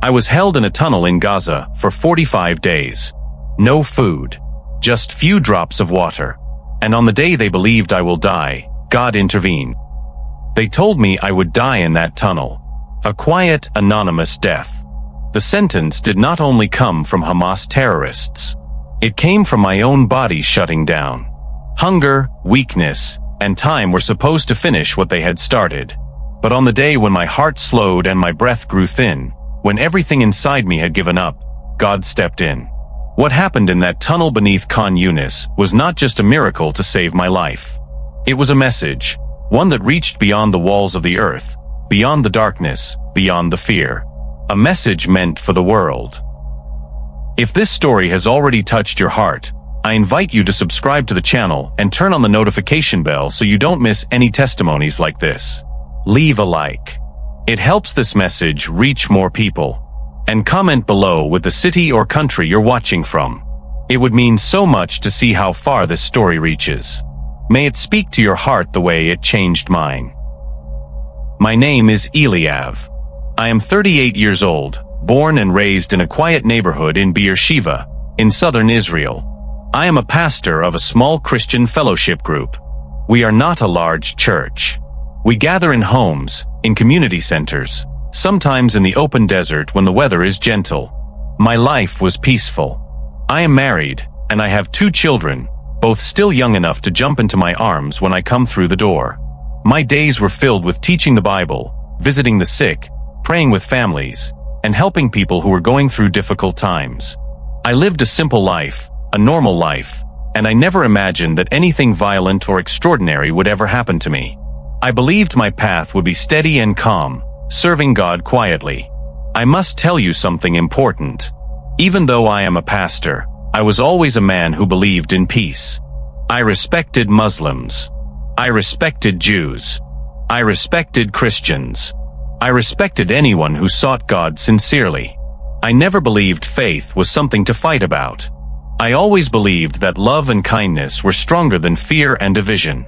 I was held in a tunnel in Gaza for 45 days. No food. Just few drops of water. And on the day they believed I will die, God intervened. They told me I would die in that tunnel. A quiet, anonymous death. The sentence did not only come from Hamas terrorists. It came from my own body shutting down. Hunger, weakness, and time were supposed to finish what they had started. But on the day when my heart slowed and my breath grew thin, when everything inside me had given up, God stepped in. What happened in that tunnel beneath Khan Yunis was not just a miracle to save my life. It was a message, one that reached beyond the walls of the earth, beyond the darkness, beyond the fear. A message meant for the world. If this story has already touched your heart, I invite you to subscribe to the channel and turn on the notification bell so you don't miss any testimonies like this. Leave a like. It helps this message reach more people. And comment below with the city or country you're watching from. It would mean so much to see how far this story reaches. May it speak to your heart the way it changed mine. My name is Eliav. I am 38 years old, born and raised in a quiet neighborhood in Beersheba, in southern Israel. I am a pastor of a small Christian fellowship group. We are not a large church. We gather in homes, in community centers, sometimes in the open desert when the weather is gentle. My life was peaceful. I am married, and I have 2 children, both still young enough to jump into my arms when I come through the door. My days were filled with teaching the Bible, visiting the sick, praying with families, and helping people who were going through difficult times. I lived a simple life, a normal life, and I never imagined that anything violent or extraordinary would ever happen to me. I believed my path would be steady and calm, serving God quietly. I must tell you something important. Even though I am a pastor, I was always a man who believed in peace. I respected Muslims. I respected Jews. I respected Christians. I respected anyone who sought God sincerely. I never believed faith was something to fight about. I always believed that love and kindness were stronger than fear and division.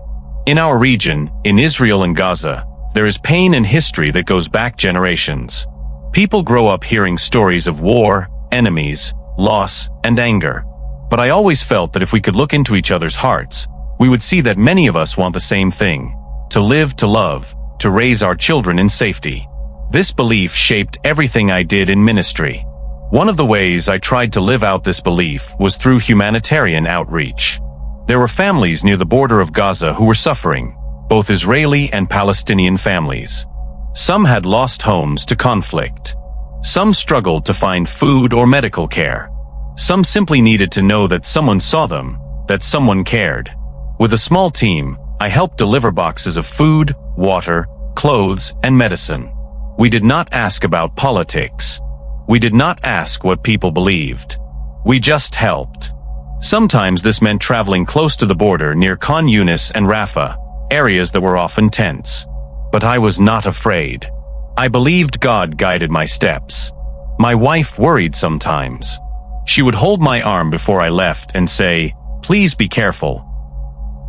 In our region, in Israel and Gaza, there is pain and history that goes back generations. People grow up hearing stories of war, enemies, loss, and anger. But I always felt that if we could look into each other's hearts, we would see that many of us want the same thing: to live, to love, to raise our children in safety. This belief shaped everything I did in ministry. One of the ways I tried to live out this belief was through humanitarian outreach. There were families near the border of Gaza who were suffering, both Israeli and Palestinian families. Some had lost homes to conflict. Some struggled to find food or medical care. Some simply needed to know that someone saw them, that someone cared. With a small team, I helped deliver boxes of food, water, clothes, and medicine. We did not ask about politics. We did not ask what people believed. We just helped. Sometimes this meant traveling close to the border near Khan Yunis and Rafah, areas that were often tense. But I was not afraid. I believed God guided my steps. My wife worried sometimes. She would hold my arm before I left and say, "Please be careful."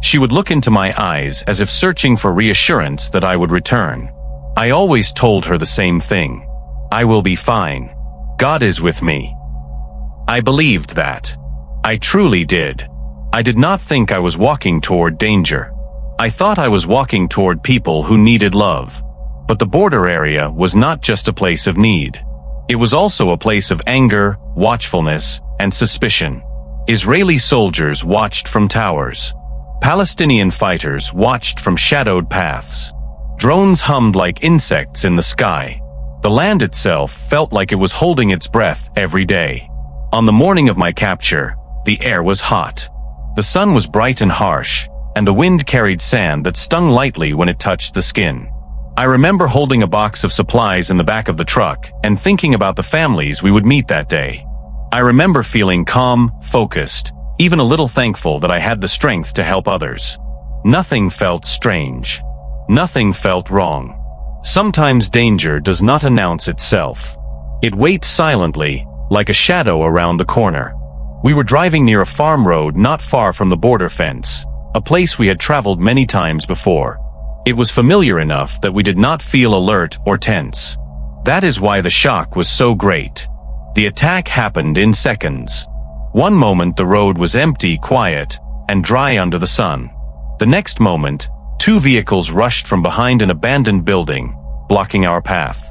She would look into my eyes as if searching for reassurance that I would return. I always told her the same thing: I will be fine. God is with me. I believed that. I truly did. I did not think I was walking toward danger. I thought I was walking toward people who needed love. But the border area was not just a place of need. It was also a place of anger, watchfulness, and suspicion. Israeli soldiers watched from towers. Palestinian fighters watched from shadowed paths. Drones hummed like insects in the sky. The land itself felt like it was holding its breath every day. On the morning of my capture, the air was hot. The sun was bright and harsh, and the wind carried sand that stung lightly when it touched the skin. I remember holding a box of supplies in the back of the truck and thinking about the families we would meet that day. I remember feeling calm, focused, even a little thankful that I had the strength to help others. Nothing felt strange. Nothing felt wrong. Sometimes danger does not announce itself. It waits silently, like a shadow around the corner. We were driving near a farm road not far from the border fence, a place we had traveled many times before. It was familiar enough that we did not feel alert or tense. That is why the shock was so great. The attack happened in seconds. One moment the road was empty, quiet, and dry under the sun. The next moment, 2 vehicles rushed from behind an abandoned building, blocking our path.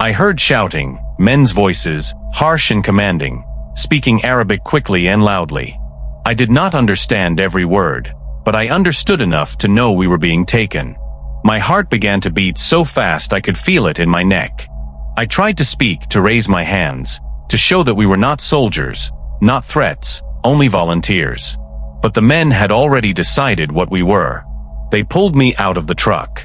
I heard shouting, men's voices, harsh and commanding, speaking Arabic quickly and loudly. I did not understand every word, but I understood enough to know we were being taken. My heart began to beat so fast I could feel it in my neck. I tried to speak, to raise my hands, to show that we were not soldiers, not threats, only volunteers. But the men had already decided what we were. They pulled me out of the truck.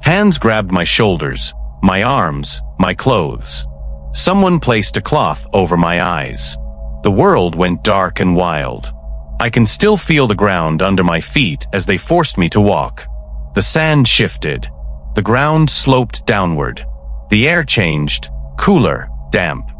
Hands grabbed my shoulders, my arms, my clothes. Someone placed a cloth over my eyes. The world went dark and wild. I can still feel the ground under my feet as they forced me to walk. The sand shifted. The ground sloped downward. The air changed, cooler, damp.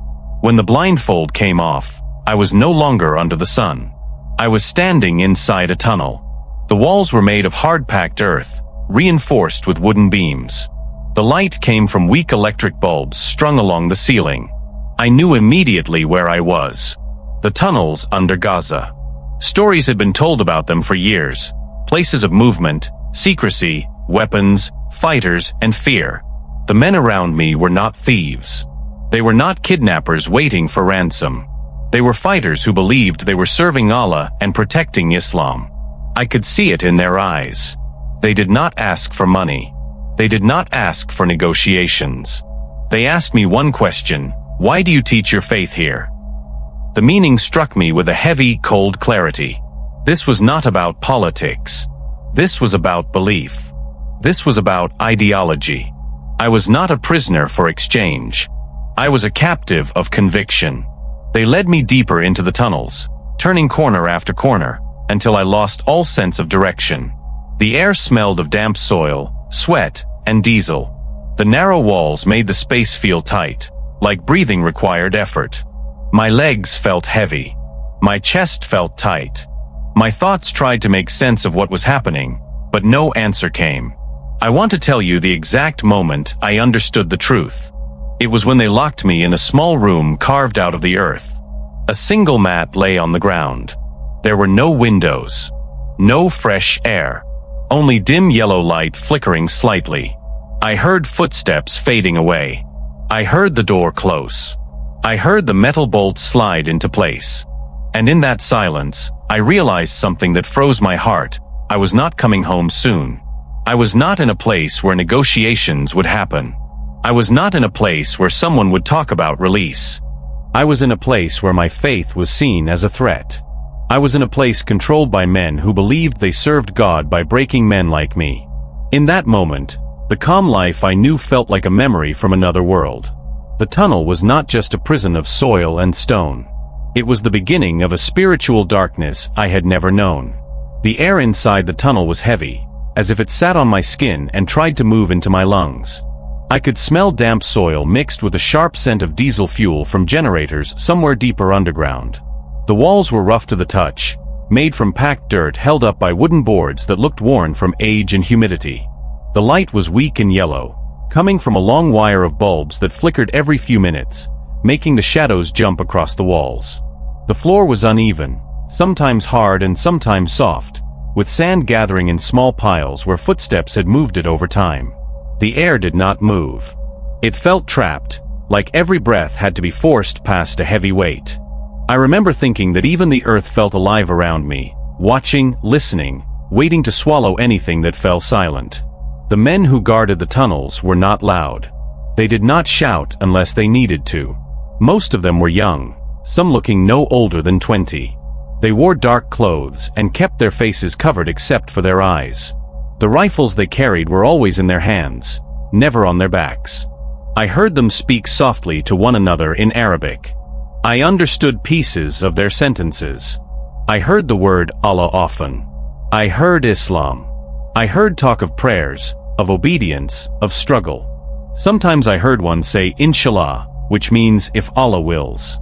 When the blindfold came off, I was no longer under the sun. I was standing inside a tunnel. The walls were made of hard-packed earth, reinforced with wooden beams. The light came from weak electric bulbs strung along the ceiling. I knew immediately where I was. The tunnels under Gaza. Stories had been told about them for years. Places of movement, secrecy, weapons, fighters, and fear. The men around me were not thieves. They were not kidnappers waiting for ransom. They were fighters who believed they were serving Allah and protecting Islam. I could see it in their eyes. They did not ask for money. They did not ask for negotiations. They asked me one question: why do you teach your faith here? The meaning struck me with a heavy, cold clarity. This was not about politics. This was about belief. This was about ideology. I was not a prisoner for exchange. I was a captive of conviction. They led me deeper into the tunnels, turning corner after corner, until I lost all sense of direction. The air smelled of damp soil, sweat, and diesel. The narrow walls made the space feel tight, like breathing required effort. My legs felt heavy. My chest felt tight. My thoughts tried to make sense of what was happening, but no answer came. I want to tell you the exact moment I understood the truth. It was when they locked me in a small room carved out of the earth. A single mat lay on the ground. There were no windows, no fresh air, only dim yellow light flickering slightly. I heard footsteps fading away. I heard the door close. I heard the metal bolt slide into place. And in that silence, I realized something that froze my heart. I was not coming home soon. I was not in a place where negotiations would happen. I was not in a place where someone would talk about release. I was in a place where my faith was seen as a threat. I was in a place controlled by men who believed they served God by breaking men like me. In that moment, the calm life I knew felt like a memory from another world. The tunnel was not just a prison of soil and stone. It was the beginning of a spiritual darkness I had never known. The air inside the tunnel was heavy, as if it sat on my skin and tried to move into my lungs. I could smell damp soil mixed with a sharp scent of diesel fuel from generators somewhere deeper underground. The walls were rough to the touch, made from packed dirt held up by wooden boards that looked worn from age and humidity. The light was weak and yellow, coming from a long wire of bulbs that flickered every few minutes, making the shadows jump across the walls. The floor was uneven, sometimes hard and sometimes soft, with sand gathering in small piles where footsteps had moved it over time. The air did not move. It felt trapped, like every breath had to be forced past a heavy weight. I remember thinking that even the earth felt alive around me, watching, listening, waiting to swallow anything that fell silent. The men who guarded the tunnels were not loud. They did not shout unless they needed to. Most of them were young, some looking no older than 20. They wore dark clothes and kept their faces covered except for their eyes. The rifles they carried were always in their hands, never on their backs. I heard them speak softly to one another in Arabic. I understood pieces of their sentences. I heard the word Allah often. I heard Islam. I heard talk of prayers, of obedience, of struggle. Sometimes I heard one say Inshallah, which means if Allah wills.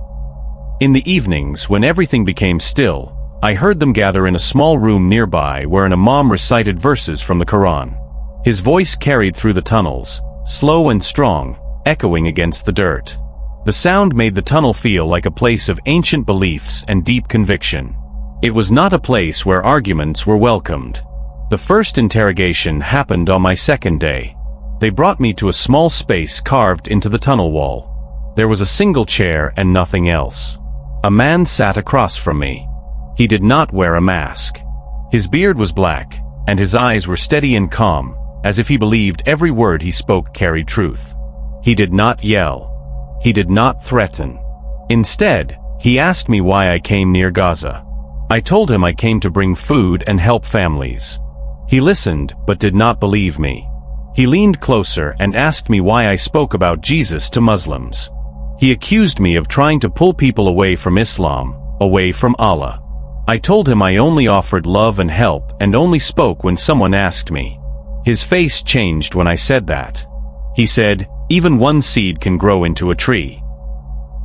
In the evenings, when everything became still, I heard them gather in a small room nearby where an imam recited verses from the Qur'an. His voice carried through the tunnels, slow and strong, echoing against the dirt. The sound made the tunnel feel like a place of ancient beliefs and deep conviction. It was not a place where arguments were welcomed. The first interrogation happened on my second day. They brought me to a small space carved into the tunnel wall. There was a single chair and nothing else. A man sat across from me. He did not wear a mask. His beard was black, and his eyes were steady and calm, as if he believed every word he spoke carried truth. He did not yell. He did not threaten. Instead, he asked me why I came near Gaza. I told him I came to bring food and help families. He listened, but did not believe me. He leaned closer and asked me why I spoke about Jesus to Muslims. He accused me of trying to pull people away from Islam, away from Allah. I told him I only offered love and help and only spoke when someone asked me. His face changed when I said that. He said, "Even one seed can grow into a tree."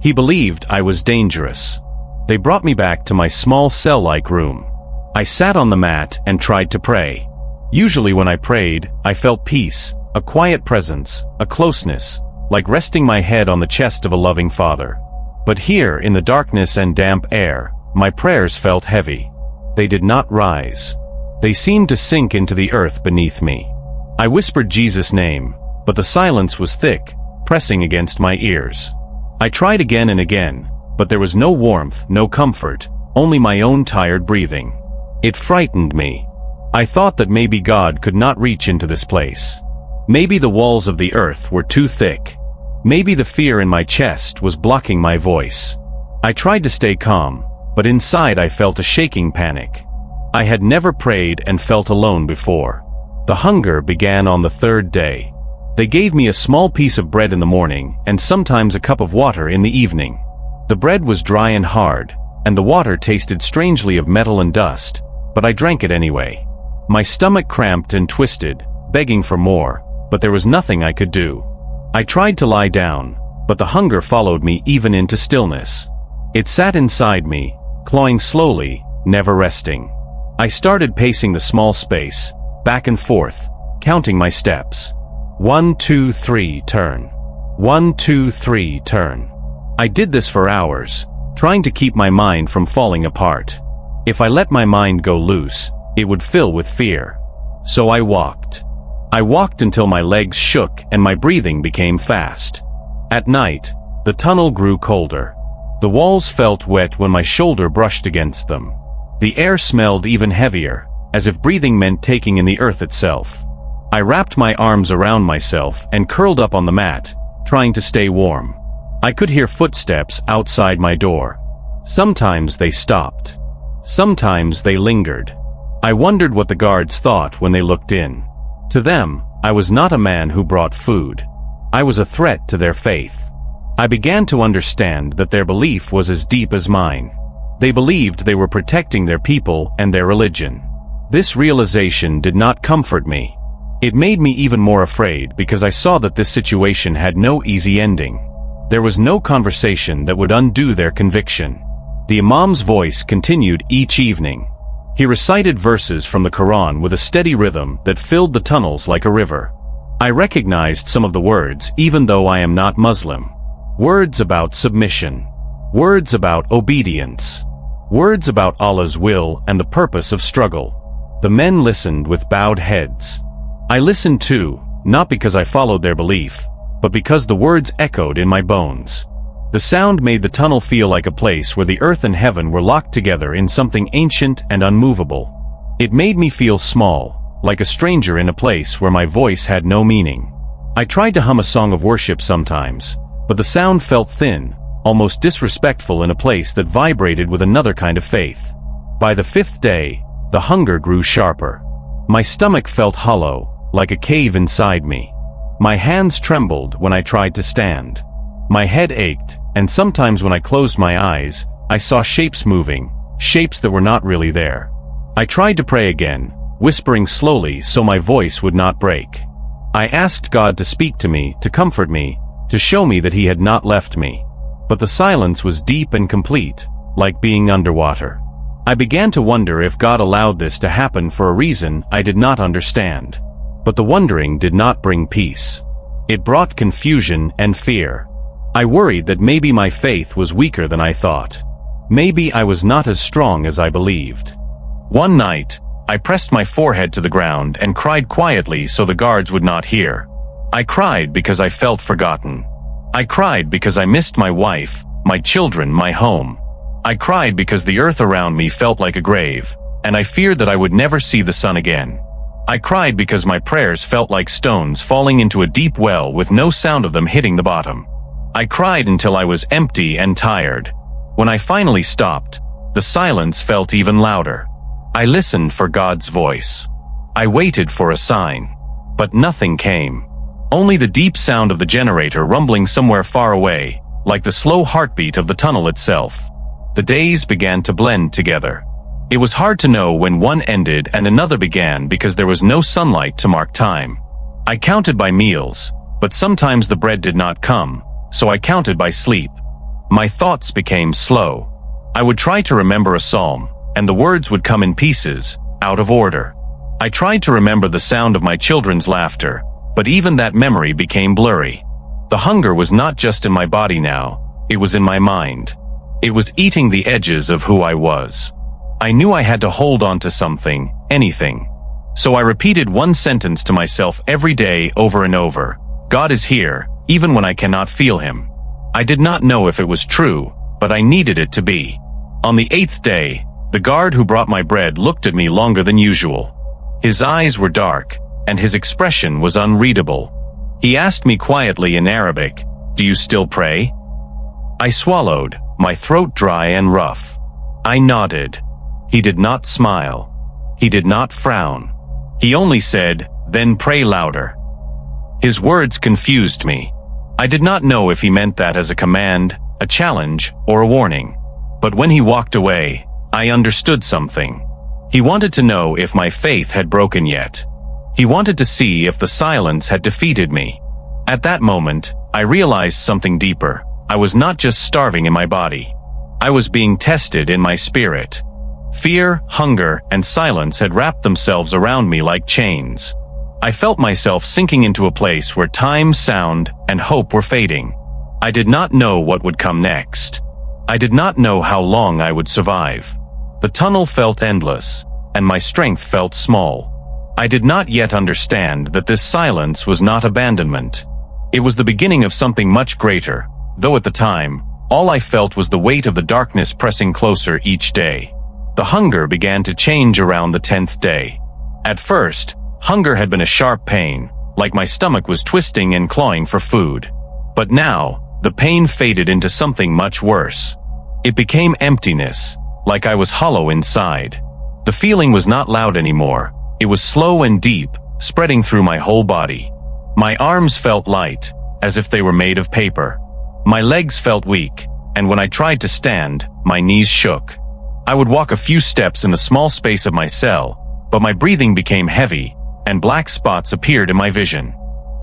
He believed I was dangerous. They brought me back to my small cell-like room. I sat on the mat and tried to pray. Usually when I prayed, I felt peace, a quiet presence, a closeness, like resting my head on the chest of a loving father. But here, in the darkness and damp air, my prayers felt heavy. They did not rise. They seemed to sink into the earth beneath me. I whispered Jesus' name, but the silence was thick, pressing against my ears. I tried again and again, but there was no warmth, no comfort, only my own tired breathing. It frightened me. I thought that maybe God could not reach into this place. Maybe the walls of the earth were too thick. Maybe the fear in my chest was blocking my voice. I tried to stay calm, but inside I felt a shaking panic. I had never prayed and felt alone before. The hunger began on the third day. They gave me a small piece of bread in the morning and sometimes a cup of water in the evening. The bread was dry and hard, and the water tasted strangely of metal and dust, but I drank it anyway. My stomach cramped and twisted, begging for more, but there was nothing I could do. I tried to lie down, but the hunger followed me even into stillness. It sat inside me, clawing slowly, never resting. I started pacing the small space, back and forth, counting my steps. 1, 2, 3, turn. 1, 2, 3, turn. I did this for hours, trying to keep my mind from falling apart. If I let my mind go loose, it would fill with fear. So I walked. I walked until my legs shook and my breathing became fast. At night, the tunnel grew colder. The walls felt wet when my shoulder brushed against them. The air smelled even heavier, as if breathing meant taking in the earth itself. I wrapped my arms around myself and curled up on the mat, trying to stay warm. I could hear footsteps outside my door. Sometimes they stopped. Sometimes they lingered. I wondered what the guards thought when they looked in. To them, I was not a man who brought food. I was a threat to their faith. I began to understand that their belief was as deep as mine. They believed they were protecting their people and their religion. This realization did not comfort me. It made me even more afraid because I saw that this situation had no easy ending. There was no conversation that would undo their conviction. The imam's voice continued each evening. He recited verses from the Qur'an with a steady rhythm that filled the tunnels like a river. I recognized some of the words even though I am not Muslim. Words about submission. Words about obedience. Words about Allah's will and the purpose of struggle. The men listened with bowed heads. I listened too, not because I followed their belief, but because the words echoed in my bones. The sound made the tunnel feel like a place where the earth and heaven were locked together in something ancient and unmovable. It made me feel small, like a stranger in a place where my voice had no meaning. I tried to hum a song of worship sometimes, but the sound felt thin, almost disrespectful in a place that vibrated with another kind of faith. By the fifth day, the hunger grew sharper. My stomach felt hollow, like a cave inside me. My hands trembled when I tried to stand. My head ached, and sometimes when I closed my eyes, I saw shapes moving, shapes that were not really there. I tried to pray again, whispering slowly so my voice would not break. I asked God to speak to me, to comfort me, to show me that He had not left me. But the silence was deep and complete, like being underwater. I began to wonder if God allowed this to happen for a reason I did not understand. But the wondering did not bring peace. It brought confusion and fear. I worried that maybe my faith was weaker than I thought. Maybe I was not as strong as I believed. One night, I pressed my forehead to the ground and cried quietly so the guards would not hear. I cried because I felt forgotten. I cried because I missed my wife, my children, my home. I cried because the earth around me felt like a grave, and I feared that I would never see the sun again. I cried because my prayers felt like stones falling into a deep well with no sound of them hitting the bottom. I cried until I was empty and tired. When I finally stopped, the silence felt even louder. I listened for God's voice. I waited for a sign. But nothing came. Only the deep sound of the generator rumbling somewhere far away, like the slow heartbeat of the tunnel itself. The days began to blend together. It was hard to know when one ended and another began because there was no sunlight to mark time. I counted by meals, but sometimes the bread did not come, so I counted by sleep. My thoughts became slow. I would try to remember a psalm, and the words would come in pieces, out of order. I tried to remember the sound of my children's laughter, but even that memory became blurry. The hunger was not just in my body now, it was in my mind. It was eating the edges of who I was. I knew I had to hold on to something, anything. So I repeated one sentence to myself every day over and over. God is here, even when I cannot feel him. I did not know if it was true, but I needed it to be. On the 8th day, the guard who brought my bread looked at me longer than usual. His eyes were dark, and his expression was unreadable. He asked me quietly in Arabic, "Do you still pray?" I swallowed, my throat dry and rough. I nodded. He did not smile. He did not frown. He only said, "Then pray louder." His words confused me. I did not know if he meant that as a command, a challenge, or a warning. But when he walked away, I understood something. He wanted to know if my faith had broken yet. He wanted to see if the silence had defeated me. At that moment, I realized something deeper. I was not just starving in my body. I was being tested in my spirit. Fear, hunger, and silence had wrapped themselves around me like chains. I felt myself sinking into a place where time, sound, and hope were fading. I did not know what would come next. I did not know how long I would survive. The tunnel felt endless, and my strength felt small. I did not yet understand that this silence was not abandonment. It was the beginning of something much greater, though at the time, all I felt was the weight of the darkness pressing closer each day. The hunger began to change around the 10th day. At first, hunger had been a sharp pain, like my stomach was twisting and clawing for food. But now, the pain faded into something much worse. It became emptiness, like I was hollow inside. The feeling was not loud anymore. It was slow and deep, spreading through my whole body. My arms felt light, as if they were made of paper. My legs felt weak, and when I tried to stand, my knees shook. I would walk a few steps in the small space of my cell, but my breathing became heavy, and black spots appeared in my vision.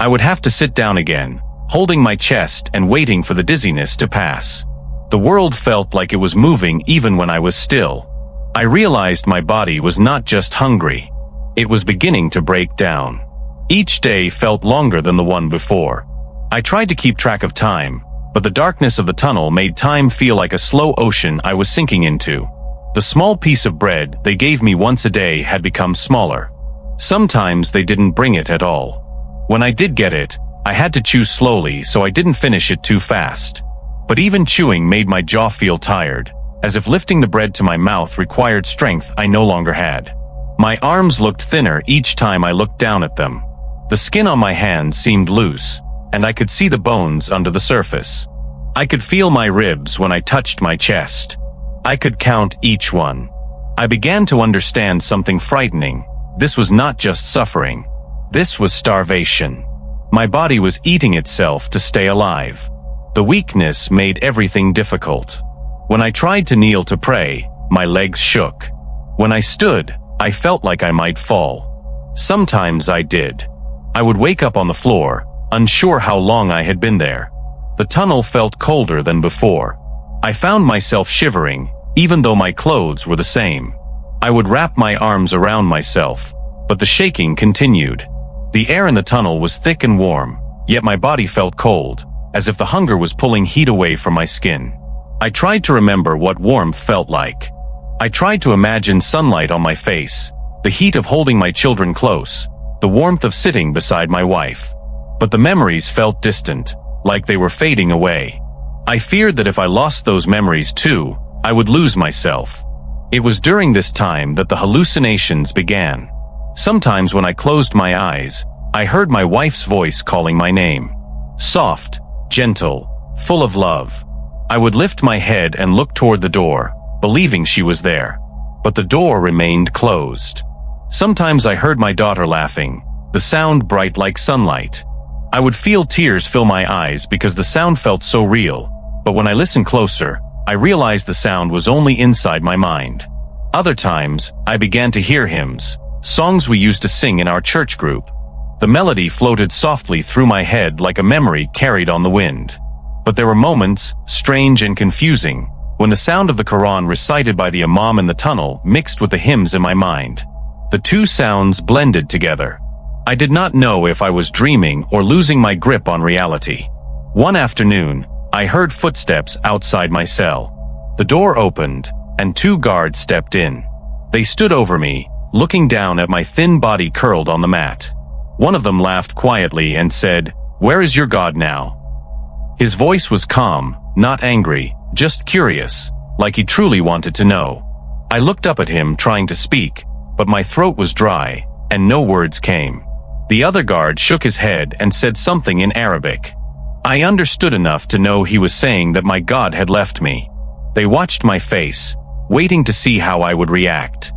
I would have to sit down again, holding my chest and waiting for the dizziness to pass. The world felt like it was moving even when I was still. I realized my body was not just hungry. It was beginning to break down. Each day felt longer than the one before. I tried to keep track of time, but the darkness of the tunnel made time feel like a slow ocean I was sinking into. The small piece of bread they gave me once a day had become smaller. Sometimes they didn't bring it at all. When I did get it, I had to chew slowly so I didn't finish it too fast. But even chewing made my jaw feel tired, as if lifting the bread to my mouth required strength I no longer had. My arms looked thinner each time I looked down at them. The skin on my hands seemed loose, and I could see the bones under the surface. I could feel my ribs when I touched my chest. I could count each one. I began to understand something frightening. This was not just suffering. This was starvation. My body was eating itself to stay alive. The weakness made everything difficult. When I tried to kneel to pray, my legs shook. When I stood, I felt like I might fall. Sometimes I did. I would wake up on the floor, unsure how long I had been there. The tunnel felt colder than before. I found myself shivering, even though my clothes were the same. I would wrap my arms around myself, but the shaking continued. The air in the tunnel was thick and warm, yet my body felt cold, as if the hunger was pulling heat away from my skin. I tried to remember what warmth felt like. I tried to imagine sunlight on my face, the heat of holding my children close, the warmth of sitting beside my wife. But the memories felt distant, like they were fading away. I feared that if I lost those memories too, I would lose myself. It was during this time that the hallucinations began. Sometimes when I closed my eyes, I heard my wife's voice calling my name. Soft, gentle, full of love. I would lift my head and look toward the door, believing she was there. But the door remained closed. Sometimes I heard my daughter laughing, the sound bright like sunlight. I would feel tears fill my eyes because the sound felt so real, but when I listened closer, I realized the sound was only inside my mind. Other times, I began to hear hymns, songs we used to sing in our church group. The melody floated softly through my head like a memory carried on the wind. But there were moments, strange and confusing, when the sound of the Qur'an recited by the imam in the tunnel mixed with the hymns in my mind. The two sounds blended together. I did not know if I was dreaming or losing my grip on reality. One afternoon, I heard footsteps outside my cell. The door opened, and two guards stepped in. They stood over me, looking down at my thin body curled on the mat. One of them laughed quietly and said, "Where is your God now?" His voice was calm, not angry, just curious, like he truly wanted to know. I looked up at him trying to speak, but my throat was dry, and no words came. The other guard shook his head and said something in Arabic. I understood enough to know he was saying that my God had left me. They watched my face, waiting to see how I would react.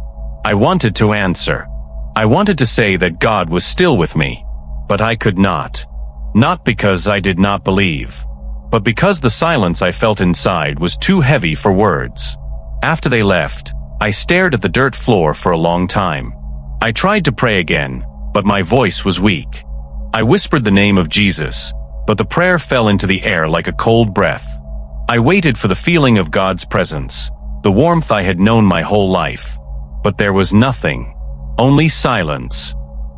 I wanted to answer. I wanted to say that God was still with me, but I could not. Not because I did not believe, but because the silence I felt inside was too heavy for words. After they left, I stared at the dirt floor for a long time. I tried to pray again, but my voice was weak. I whispered the name of Jesus, but the prayer fell into the air like a cold breath. I waited for the feeling of God's presence, the warmth I had known my whole life. But there was nothing, only silence.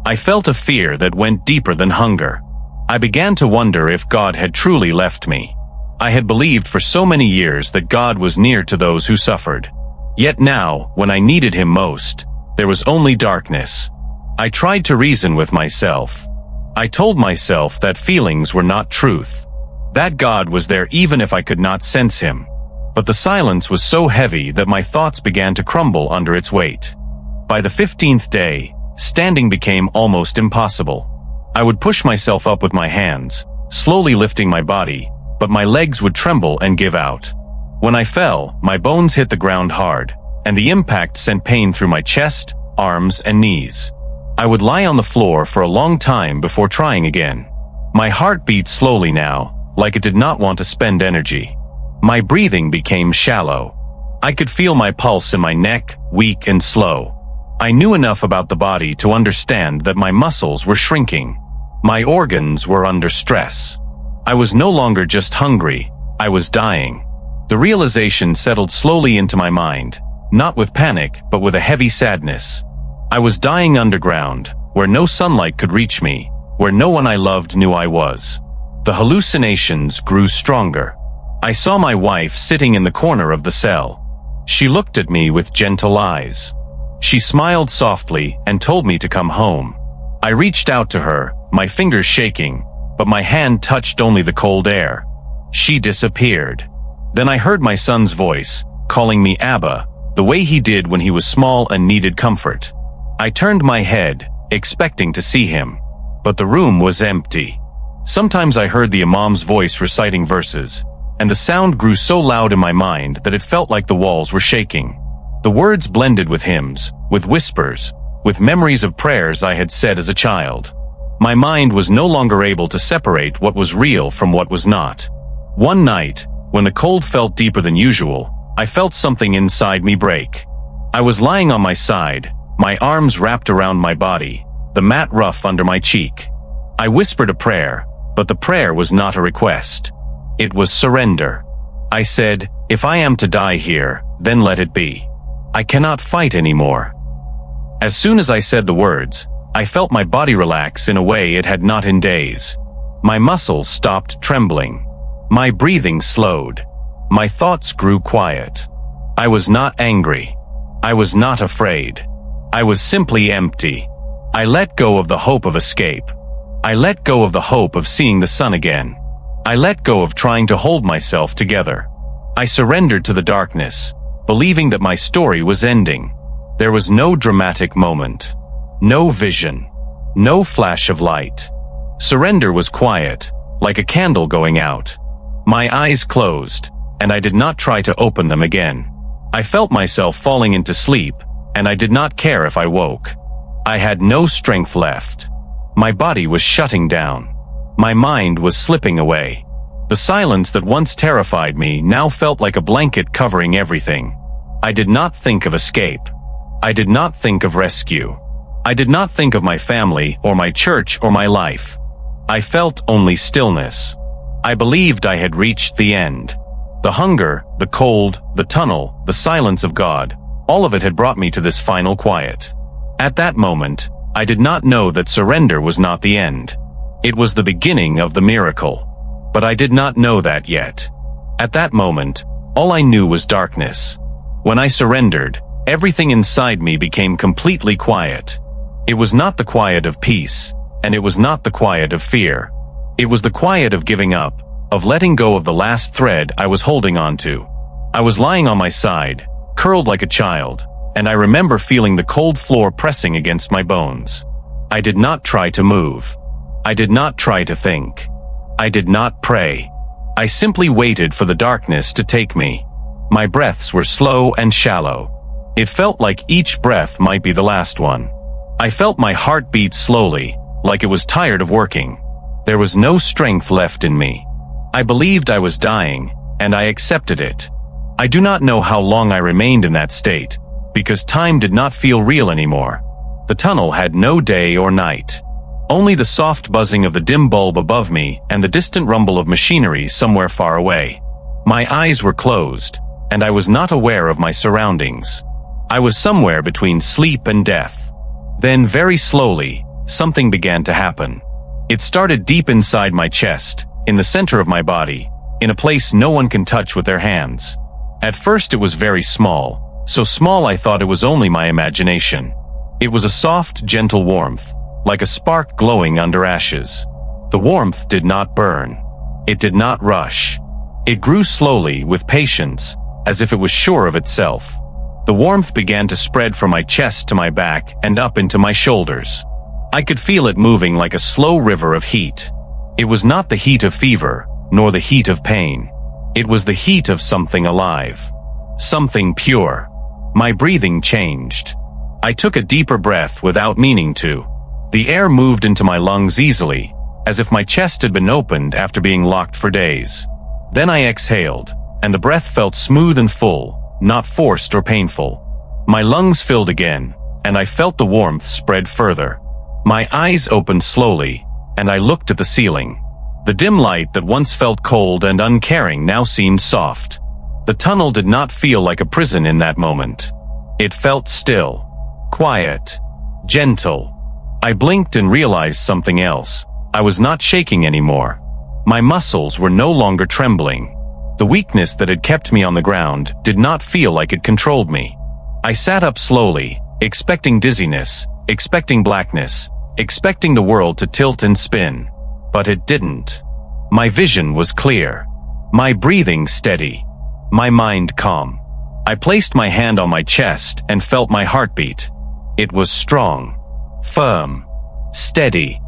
I felt a fear that went deeper than hunger. I began to wonder if God had truly left me. I had believed for so many years that God was near to those who suffered. Yet now, when I needed him most, there was only darkness. I tried to reason with myself. I told myself that feelings were not truth, that God was there even if I could not sense him. But the silence was so heavy that my thoughts began to crumble under its weight. By the 15th day, standing became almost impossible. I would push myself up with my hands, slowly lifting my body, but my legs would tremble and give out. When I fell, my bones hit the ground hard, and the impact sent pain through my chest, arms, and knees. I would lie on the floor for a long time before trying again. My heart beat slowly now, like it did not want to spend energy. My breathing became shallow. I could feel my pulse in my neck, weak and slow. I knew enough about the body to understand that my muscles were shrinking. My organs were under stress. I was no longer just hungry, I was dying. The realization settled slowly into my mind, not with panic, but with a heavy sadness. I was dying underground, where no sunlight could reach me, where no one I loved knew I was. The hallucinations grew stronger. I saw my wife sitting in the corner of the cell. She looked at me with gentle eyes. She smiled softly and told me to come home. I reached out to her, my fingers shaking, but my hand touched only the cold air. She disappeared. Then I heard my son's voice, calling me Abba, the way he did when he was small and needed comfort. I turned my head, expecting to see him, but the room was empty. Sometimes I heard the imam's voice reciting verses, and the sound grew so loud in my mind that it felt like the walls were shaking. The words blended with hymns, with whispers, with memories of prayers I had said as a child. My mind was no longer able to separate what was real from what was not. One night, when the cold felt deeper than usual, I felt something inside me break. I was lying on my side, my arms wrapped around my body, the mat rough under my cheek. I whispered a prayer, but the prayer was not a request. It was surrender. I said, if I am to die here, then let it be. I cannot fight anymore. As soon as I said the words, I felt my body relax in a way it had not in days. My muscles stopped trembling. My breathing slowed. My thoughts grew quiet. I was not angry. I was not afraid. I was simply empty. I let go of the hope of escape. I let go of the hope of seeing the sun again. I let go of trying to hold myself together. I surrendered to the darkness, believing that my story was ending. There was no dramatic moment. No vision. No flash of light. Surrender was quiet, like a candle going out. My eyes closed, and I did not try to open them again. I felt myself falling into sleep, and I did not care if I woke. I had no strength left. My body was shutting down. My mind was slipping away. The silence that once terrified me now felt like a blanket covering everything. I did not think of escape. I did not think of rescue. I did not think of my family or my church or my life. I felt only stillness. I believed I had reached the end. The hunger, the cold, the tunnel, the silence of God, all of it had brought me to this final quiet. At that moment, I did not know that surrender was not the end. It was the beginning of the miracle. But I did not know that yet. At that moment, all I knew was darkness. When I surrendered, everything inside me became completely quiet. It was not the quiet of peace, and it was not the quiet of fear. It was the quiet of giving up, of letting go of the last thread I was holding on to. I was lying on my side, curled like a child, and I remember feeling the cold floor pressing against my bones. I did not try to move. I did not try to think. I did not pray. I simply waited for the darkness to take me. My breaths were slow and shallow. It felt like each breath might be the last one. I felt my heart beat slowly, like it was tired of working. There was no strength left in me. I believed I was dying, and I accepted it. I do not know how long I remained in that state, because time did not feel real anymore. The tunnel had no day or night. Only the soft buzzing of the dim bulb above me and the distant rumble of machinery somewhere far away. My eyes were closed, and I was not aware of my surroundings. I was somewhere between sleep and death. Then, very slowly, something began to happen. It started deep inside my chest, in the center of my body, in a place no one can touch with their hands. At first it was very small, so small I thought it was only my imagination. It was a soft, gentle warmth, like a spark glowing under ashes. The warmth did not burn. It did not rush. It grew slowly, with patience, as if it was sure of itself. The warmth began to spread from my chest to my back and up into my shoulders. I could feel it moving like a slow river of heat. It was not the heat of fever, nor the heat of pain. It was the heat of something alive. Something pure. My breathing changed. I took a deeper breath without meaning to. The air moved into my lungs easily, as if my chest had been opened after being locked for days. Then I exhaled, and the breath felt smooth and full, not forced or painful. My lungs filled again, and I felt the warmth spread further. My eyes opened slowly, and I looked at the ceiling. The dim light that once felt cold and uncaring now seemed soft. The tunnel did not feel like a prison in that moment. It felt still, quiet, gentle. I blinked and realized something else. I was not shaking anymore. My muscles were no longer trembling. The weakness that had kept me on the ground did not feel like it controlled me. I sat up slowly, expecting dizziness, expecting blackness, expecting the world to tilt and spin. But it didn't. My vision was clear. My breathing steady. My mind calm. I placed my hand on my chest and felt my heartbeat. It was strong. Firm. Steady.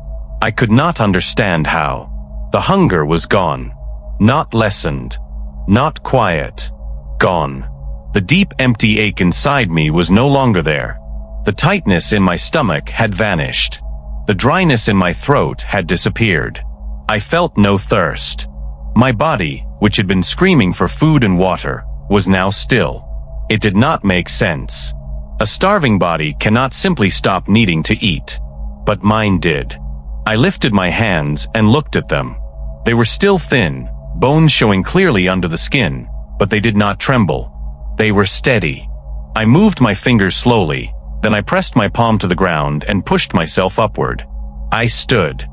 I could not understand how. The hunger was gone. Not lessened. Not quiet. Gone. The deep empty ache inside me was no longer there. The tightness in my stomach had vanished. The dryness in my throat had disappeared. I felt no thirst. My body, which had been screaming for food and water, was now still. It did not make sense. A starving body cannot simply stop needing to eat. But mine did. I lifted my hands and looked at them. They were still thin, bones showing clearly under the skin, but they did not tremble. They were steady. I moved my fingers slowly, then I pressed my palm to the ground and pushed myself upward. I stood.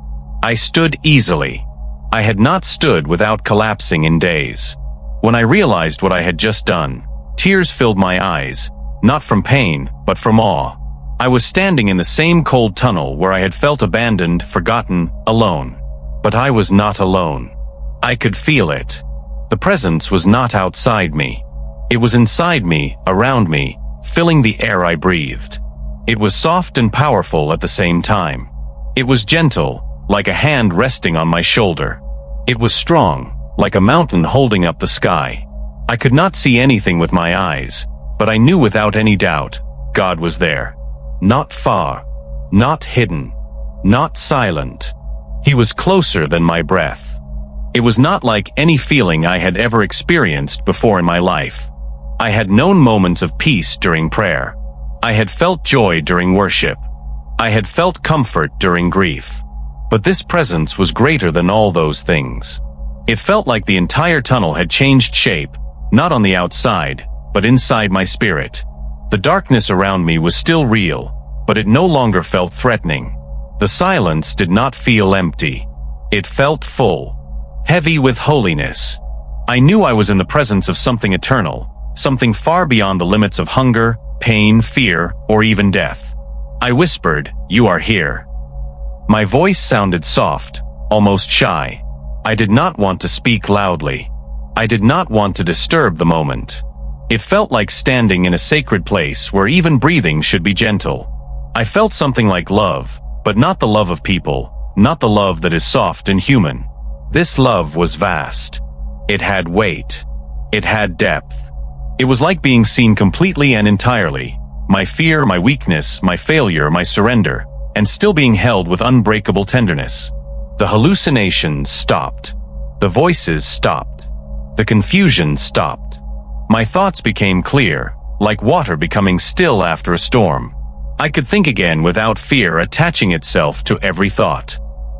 I stood easily. I had not stood without collapsing in days. When I realized what I had just done, tears filled my eyes, not from pain, but from awe. I was standing in the same cold tunnel where I had felt abandoned, forgotten, alone. But I was not alone. I could feel it. The presence was not outside me. It was inside me, around me, filling the air I breathed. It was soft and powerful at the same time. It was gentle, like a hand resting on my shoulder. It was strong, like a mountain holding up the sky. I could not see anything with my eyes, but I knew without any doubt, God was there. Not far, not hidden, not silent. He was closer than my breath. It was not like any feeling I had ever experienced before in my life. I had known moments of peace during prayer. I had felt joy during worship. I had felt comfort during grief. But this presence was greater than all those things. It felt like the entire tunnel had changed shape, not on the outside, but inside my spirit. The darkness around me was still real, but it no longer felt threatening. The silence did not feel empty. It felt full, heavy with holiness. I knew I was in the presence of something eternal, something far beyond the limits of hunger, pain, fear, or even death. I whispered, "You are here." My voice sounded soft, almost shy. I did not want to speak loudly. I did not want to disturb the moment. It felt like standing in a sacred place where even breathing should be gentle. I felt something like love, but not the love of people, not the love that is soft and human. This love was vast. It had weight. It had depth. It was like being seen completely and entirely. My fear, my weakness, my failure, my surrender, and still being held with unbreakable tenderness. The hallucinations stopped. The voices stopped. The confusion stopped. My thoughts became clear, like water becoming still after a storm. I could think again without fear attaching itself to every thought.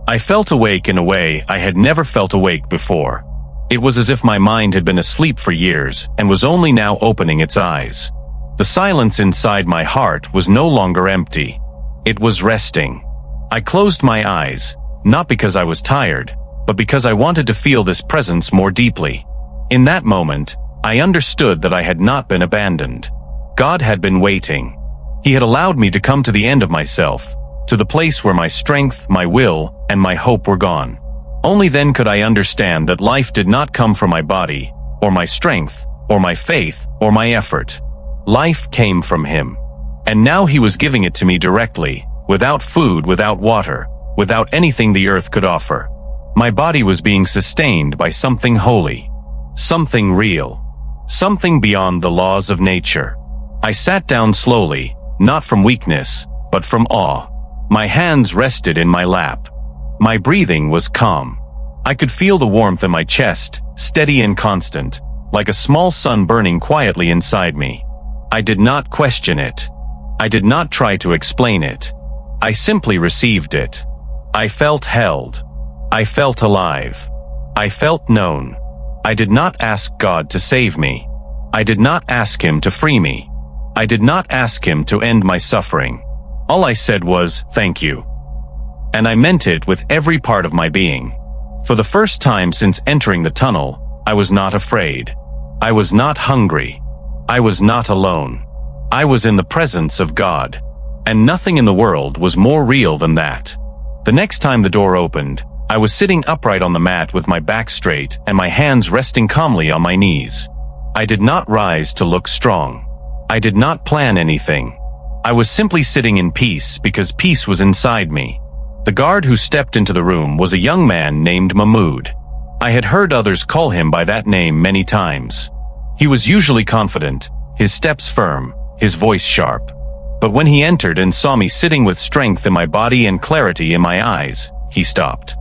I felt awake in a way I had never felt awake before. It was as if my mind had been asleep for years and was only now opening its eyes. The silence inside my heart was no longer empty. It was resting. I closed my eyes, not because I was tired, but because I wanted to feel this presence more deeply. In that moment, I understood that I had not been abandoned. God had been waiting. He had allowed me to come to the end of myself, to the place where my strength, my will, and my hope were gone. Only then could I understand that life did not come from my body, or my strength, or my faith, or my effort. Life came from Him. And now He was giving it to me directly, without food, without water, without anything the earth could offer. My body was being sustained by something holy, something real, something beyond the laws of nature. I sat down slowly, not from weakness, but from awe. My hands rested in my lap. My breathing was calm. I could feel the warmth in my chest, steady and constant, like a small sun burning quietly inside me. I did not question it. I did not try to explain it. I simply received it. I felt held. I felt alive. I felt known. I did not ask God to save me. I did not ask Him to free me. I did not ask Him to end my suffering. All I said was, "Thank you." And I meant it with every part of my being. For the first time since entering the tunnel, I was not afraid. I was not hungry. I was not alone. I was in the presence of God. And nothing in the world was more real than that. The next time the door opened, I was sitting upright on the mat with my back straight and my hands resting calmly on my knees. I did not rise to look strong. I did not plan anything. I was simply sitting in peace because peace was inside me. The guard who stepped into the room was a young man named Mahmoud. I had heard others call him by that name many times. He was usually confident, his steps firm, his voice sharp. But when he entered and saw me sitting with strength in my body and clarity in my eyes, he stopped.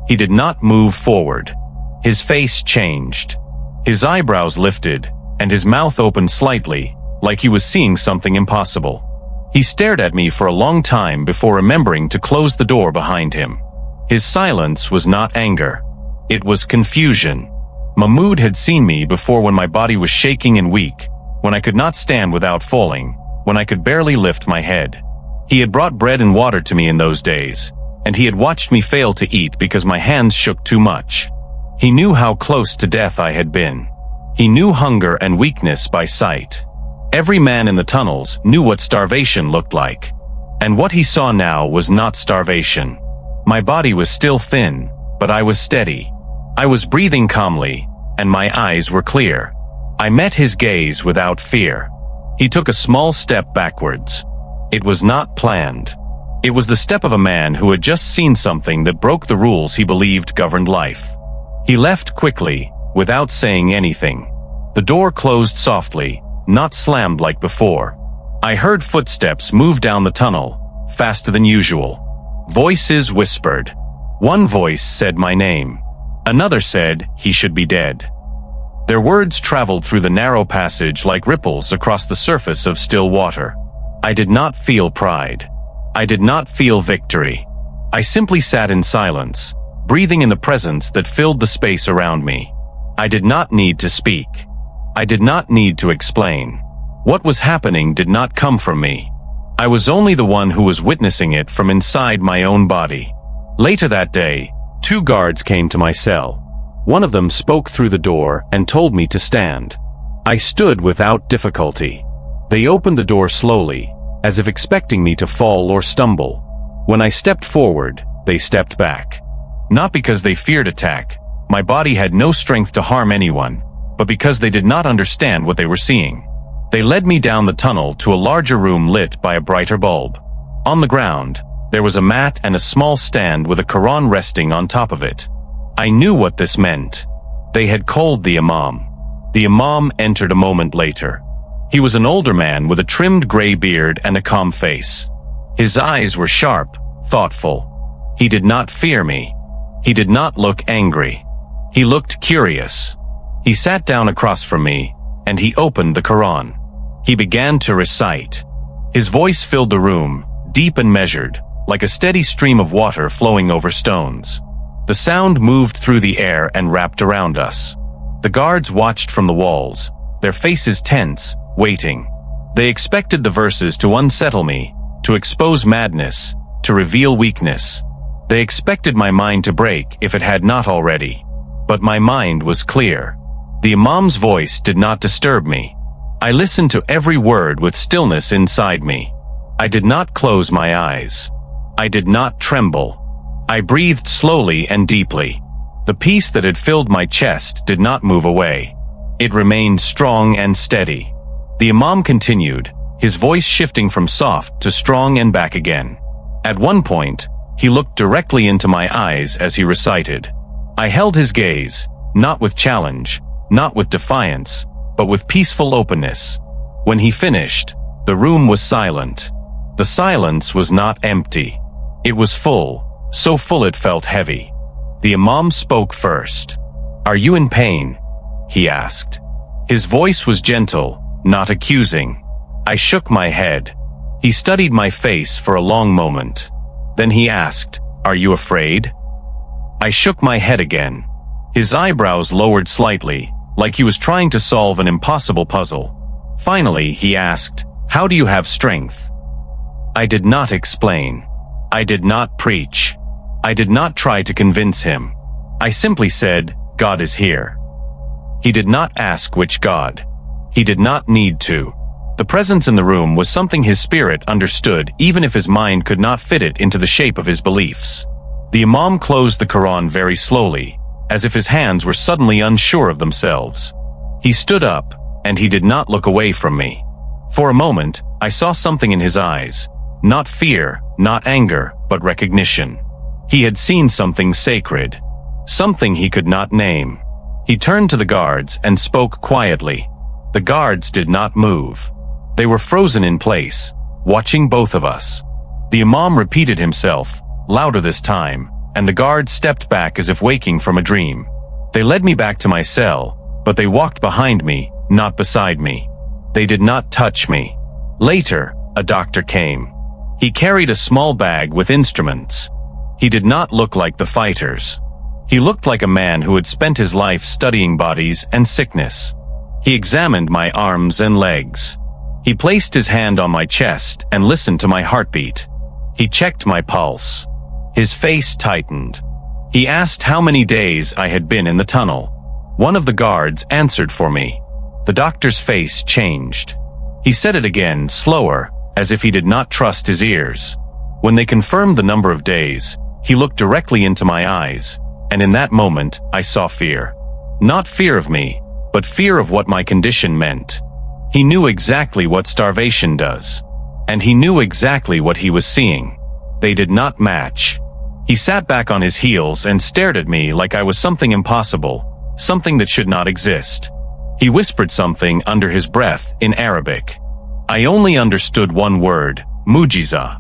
He did not move forward. His face changed. His eyebrows lifted, and his mouth opened slightly, like he was seeing something impossible. He stared at me for a long time before remembering to close the door behind him. His silence was not anger. It was confusion. Mahmoud had seen me before when my body was shaking and weak, when I could not stand without falling, when I could barely lift my head. He had brought bread and water to me in those days, and he had watched me fail to eat because my hands shook too much. He knew how close to death I had been. He knew hunger and weakness by sight. Every man in the tunnels knew what starvation looked like. And what he saw now was not starvation. My body was still thin, but I was steady. I was breathing calmly, and my eyes were clear. I met his gaze without fear. He took a small step backwards. It was not planned. It was the step of a man who had just seen something that broke the rules he believed governed life. He left quickly, without saying anything. The door closed softly, not slammed like before. I heard footsteps move down the tunnel, faster than usual. Voices whispered. One voice said my name. Another said he should be dead. Their words traveled through the narrow passage like ripples across the surface of still water. I did not feel pride. I did not feel victory. I simply sat in silence, breathing in the presence that filled the space around me. I did not need to speak. I did not need to explain. What was happening did not come from me. I was only the one who was witnessing it from inside my own body. Later that day, 2 guards came to my cell. One of them spoke through the door and told me to stand. I stood without difficulty. They opened the door slowly, as if expecting me to fall or stumble. When I stepped forward, they stepped back. Not because they feared attack. My body had no strength to harm anyone, but because they did not understand what they were seeing. They led me down the tunnel to a larger room lit by a brighter bulb. On the ground, there was a mat and a small stand with a Qur'an resting on top of it. I knew what this meant. They had called the imam. The imam entered a moment later. He was an older man with a trimmed gray beard and a calm face. His eyes were sharp, thoughtful. He did not fear me. He did not look angry. He looked curious. He sat down across from me, and he opened the Qur'an. He began to recite. His voice filled the room, deep and measured, like a steady stream of water flowing over stones. The sound moved through the air and wrapped around us. The guards watched from the walls, their faces tense, waiting. They expected the verses to unsettle me, to expose madness, to reveal weakness. They expected my mind to break if it had not already. But my mind was clear. The imam's voice did not disturb me. I listened to every word with stillness inside me. I did not close my eyes. I did not tremble. I breathed slowly and deeply. The peace that had filled my chest did not move away. It remained strong and steady. The imam continued, his voice shifting from soft to strong and back again. At one point, he looked directly into my eyes as he recited. I held his gaze, not with challenge, not with defiance, but with peaceful openness. When he finished, the room was silent. The silence was not empty. It was full, so full it felt heavy. The imam spoke first. "Are you in pain?" he asked. His voice was gentle, not accusing. I shook my head. He studied my face for a long moment. Then he asked, "Are you afraid?" I shook my head again. His eyebrows lowered slightly, like he was trying to solve an impossible puzzle. Finally, he asked, "How do you have strength?" I did not explain. I did not preach. I did not try to convince him. I simply said, "God is here." He did not ask which God. He did not need to. The presence in the room was something his spirit understood, even if his mind could not fit it into the shape of his beliefs. The imam closed the Qur'an very slowly, as if his hands were suddenly unsure of themselves. He stood up, and he did not look away from me. For a moment, I saw something in his eyes. Not fear, not anger, but recognition. He had seen something sacred. Something he could not name. He turned to the guards and spoke quietly. The guards did not move. They were frozen in place, watching both of us. The imam repeated himself, louder this time, and the guards stepped back as if waking from a dream. They led me back to my cell, but they walked behind me, not beside me. They did not touch me. Later, a doctor came. He carried a small bag with instruments. He did not look like the fighters. He looked like a man who had spent his life studying bodies and sickness. He examined my arms and legs. He placed his hand on my chest and listened to my heartbeat. He checked my pulse. His face tightened. He asked how many days I had been in the tunnel. One of the guards answered for me. The doctor's face changed. He said it again, slower, as if he did not trust his ears. When they confirmed the number of days, he looked directly into my eyes, and in that moment, I saw fear. Not fear of me, but fear of what my condition meant. He knew exactly what starvation does. And he knew exactly what he was seeing. They did not match. He sat back on his heels and stared at me like I was something impossible, something that should not exist. He whispered something under his breath in Arabic. I only understood one word, mujiza.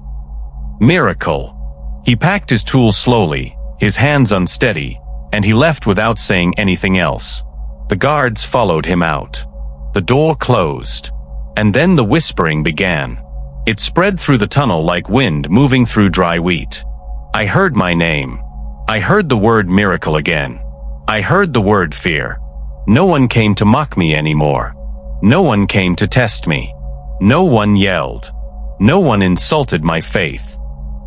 Miracle. He packed his tools slowly, his hands unsteady, and he left without saying anything else. The guards followed him out. The door closed. And then the whispering began. It spread through the tunnel like wind moving through dry wheat. I heard my name. I heard the word miracle again. I heard the word fear. No one came to mock me anymore. No one came to test me. No one yelled. No one insulted my faith.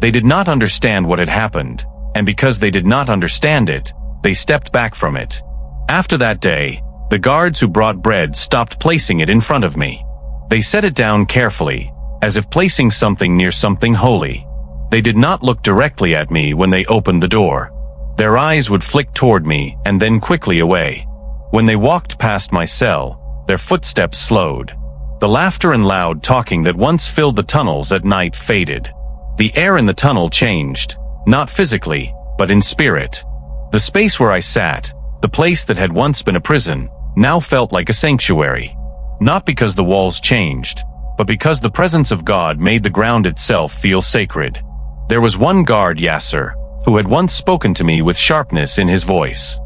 They did not understand what had happened, and because they did not understand it, they stepped back from it. After that day, the guards who brought bread stopped placing it in front of me. They set it down carefully, as if placing something near something holy. They did not look directly at me when they opened the door. Their eyes would flick toward me and then quickly away. When they walked past my cell, their footsteps slowed. The laughter and loud talking that once filled the tunnels at night faded. The air in the tunnel changed, not physically, but in spirit. The space where I sat, the place that had once been a prison, now felt like a sanctuary. Not because the walls changed, but because the presence of God made the ground itself feel sacred. There was one guard, Yasser, who had once spoken to me with sharpness in his voice.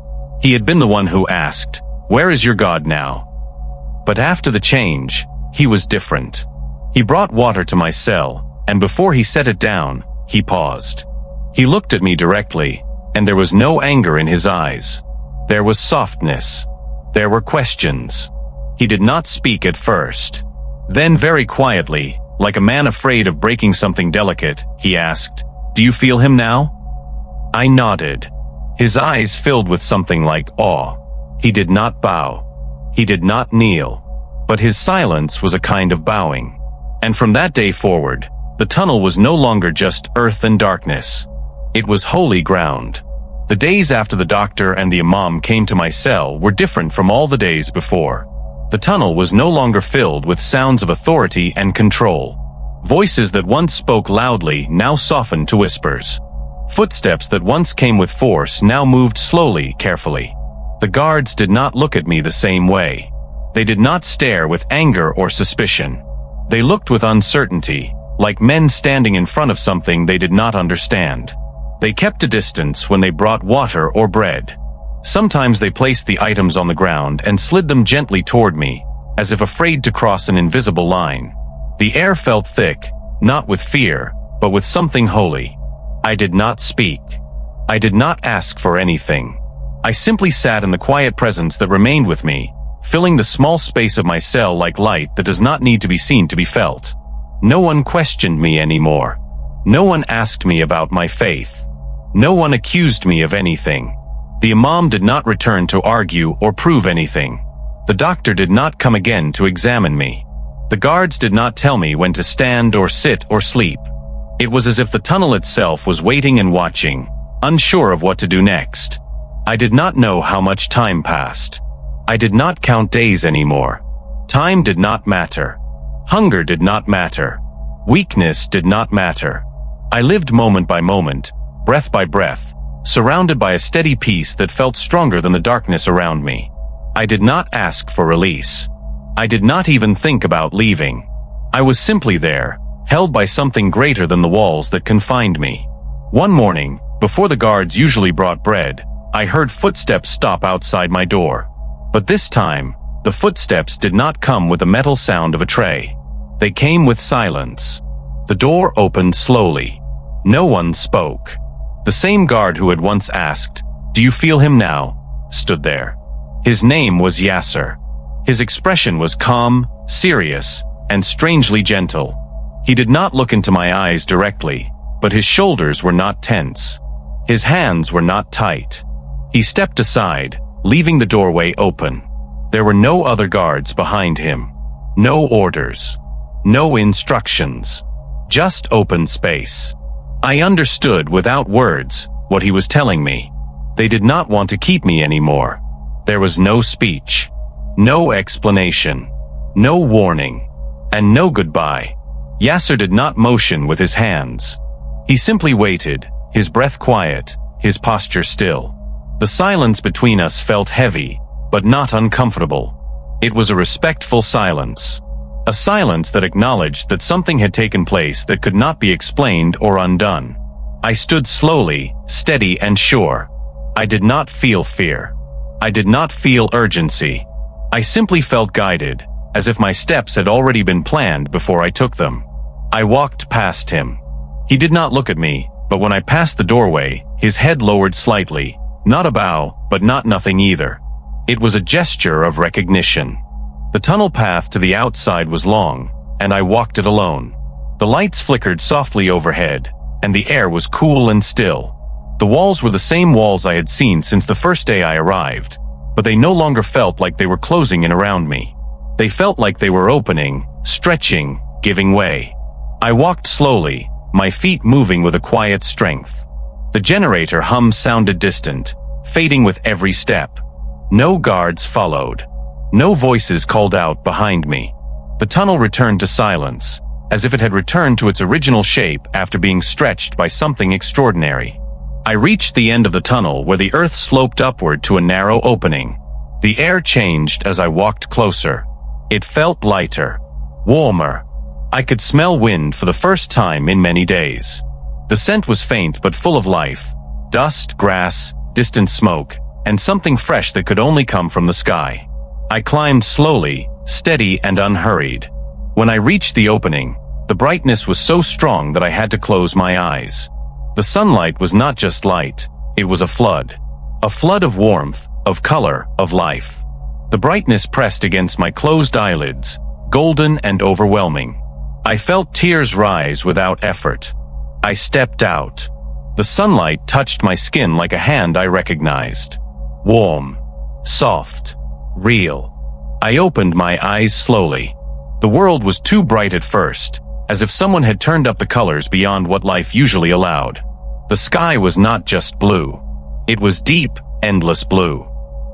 He had been the one who asked, "Where is your God now?" But after the change, he was different. He brought water to my cell, and before he set it down, he paused. He looked at me directly, and there was no anger in his eyes. There was softness. There were questions. He did not speak at first. Then very quietly, like a man afraid of breaking something delicate, he asked, "Do you feel him now?" I nodded. His eyes filled with something like awe. He did not bow. He did not kneel. But his silence was a kind of bowing. And from that day forward, the tunnel was no longer just earth and darkness. It was holy ground. The days after the doctor and the imam came to my cell were different from all the days before. The tunnel was no longer filled with sounds of authority and control. Voices that once spoke loudly now softened to whispers. Footsteps that once came with force now moved slowly, carefully. The guards did not look at me the same way. They did not stare with anger or suspicion. They looked with uncertainty, like men standing in front of something they did not understand. They kept a distance when they brought water or bread. Sometimes they placed the items on the ground and slid them gently toward me, as if afraid to cross an invisible line. The air felt thick, not with fear, but with something holy. I did not speak. I did not ask for anything. I simply sat in the quiet presence that remained with me, filling the small space of my cell like light that does not need to be seen to be felt. No one questioned me anymore. No one asked me about my faith. No one accused me of anything. The imam did not return to argue or prove anything. The doctor did not come again to examine me. The guards did not tell me when to stand or sit or sleep. It was as if the tunnel itself was waiting and watching, unsure of what to do next. I did not know how much time passed. I did not count days anymore. Time did not matter. Hunger did not matter. Weakness did not matter. I lived moment by moment, breath by breath, surrounded by a steady peace that felt stronger than the darkness around me. I did not ask for release. I did not even think about leaving. I was simply there, held by something greater than the walls that confined me. One morning, before the guards usually brought bread, I heard footsteps stop outside my door. But this time, the footsteps did not come with the metal sound of a tray. They came with silence. The door opened slowly. No one spoke. The same guard who had once asked, "Do you feel him now?" stood there. His name was Yasser. His expression was calm, serious, and strangely gentle. He did not look into my eyes directly. but his shoulders were not tense. His hands were not tight. He stepped aside, leaving the doorway open. There were no other guards behind him. No orders. No instructions. Just open space. I understood without words what he was telling me. They did not want to keep me anymore. There was no speech, no explanation, no warning, and no goodbye. Yasser did not motion with his hands. He simply waited, his breath quiet, his posture still. The silence between us felt heavy, but not uncomfortable. It was a respectful silence. A silence that acknowledged that something had taken place that could not be explained or undone. I stood slowly, steady and sure. I did not feel fear. I did not feel urgency. I simply felt guided, as if my steps had already been planned before I took them. I walked past him. He did not look at me, but when I passed the doorway, his head lowered slightly, not a bow, but not nothing either. It was a gesture of recognition. The tunnel path to the outside was long, and I walked it alone. The lights flickered softly overhead, and the air was cool and still. The walls were the same walls I had seen since the first day I arrived, but they no longer felt like they were closing in around me. They felt like they were opening, stretching, giving way. I walked slowly, my feet moving with a quiet strength. The generator hum sounded distant, fading with every step. No guards followed. No voices called out behind me. The tunnel returned to silence, as if it had returned to its original shape after being stretched by something extraordinary. I reached the end of the tunnel where the earth sloped upward to a narrow opening. The air changed as I walked closer. It felt lighter, warmer. I could smell wind for the first time in many days. The scent was faint but full of life. Dust, grass, distant smoke, and something fresh that could only come from the sky. I climbed slowly, steady and unhurried. When I reached the opening, the brightness was so strong that I had to close my eyes. The sunlight was not just light, it was a flood. A flood of warmth, of color, of life. The brightness pressed against my closed eyelids, golden and overwhelming. I felt tears rise without effort. I stepped out. The sunlight touched my skin like a hand I recognized. Warm, soft, real. I opened my eyes slowly. The world was too bright at first, as if someone had turned up the colors beyond what life usually allowed. The sky was not just blue. It was deep, endless blue.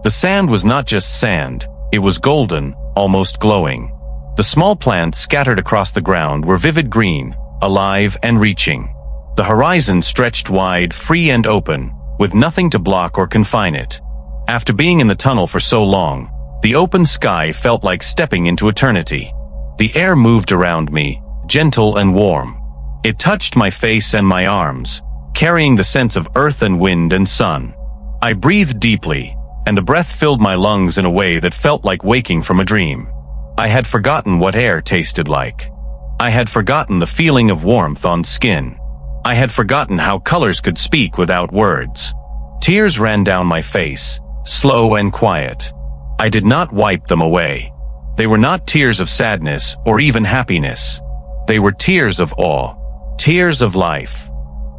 The sand was not just sand, it was golden, almost glowing. The small plants scattered across the ground were vivid green, alive and reaching. The horizon stretched wide, free and open, with nothing to block or confine it. After being in the tunnel for so long, the open sky felt like stepping into eternity. The air moved around me, gentle and warm. It touched my face and my arms, carrying the sense of earth and wind and sun. I breathed deeply, and the breath filled my lungs in a way that felt like waking from a dream. I had forgotten what air tasted like. I had forgotten the feeling of warmth on skin. I had forgotten how colors could speak without words. Tears ran down my face, slow and quiet. I did not wipe them away. They were not tears of sadness or even happiness. They were tears of awe, tears of life.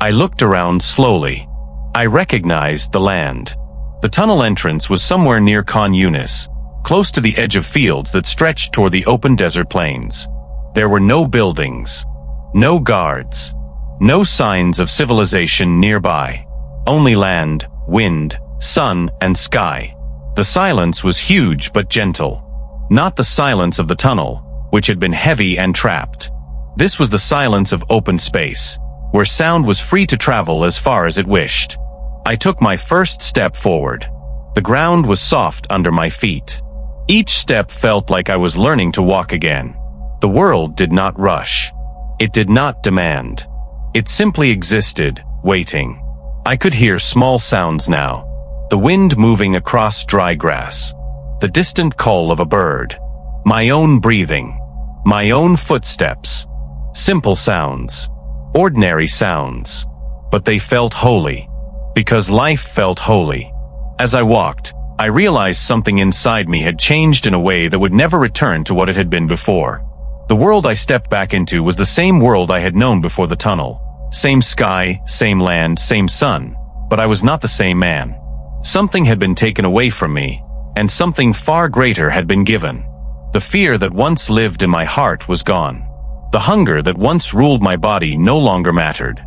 I looked around slowly. I recognized the land. The tunnel entrance was somewhere near Khan Yunis, close to the edge of fields that stretched toward the open desert plains. There were no buildings, no guards, no signs of civilization nearby. Only land, wind, sun, and sky. The silence was huge but gentle. Not the silence of the tunnel, which had been heavy and trapped. This was the silence of open space, where sound was free to travel as far as it wished. I took my first step forward. The ground was soft under my feet. Each step felt like I was learning to walk again. The world did not rush. It did not demand. It simply existed, waiting. I could hear small sounds now. The wind moving across dry grass. The distant call of a bird. My own breathing. My own footsteps. Simple sounds. Ordinary sounds. But they felt holy. Because life felt holy. As I walked, I realized something inside me had changed in a way that would never return to what it had been before. The world I stepped back into was the same world I had known before the tunnel. same sky, same land, same sun, but I was not the same man. Something had been taken away from me, and something far greater had been given. The fear that once lived in my heart was gone. The hunger that once ruled my body no longer mattered.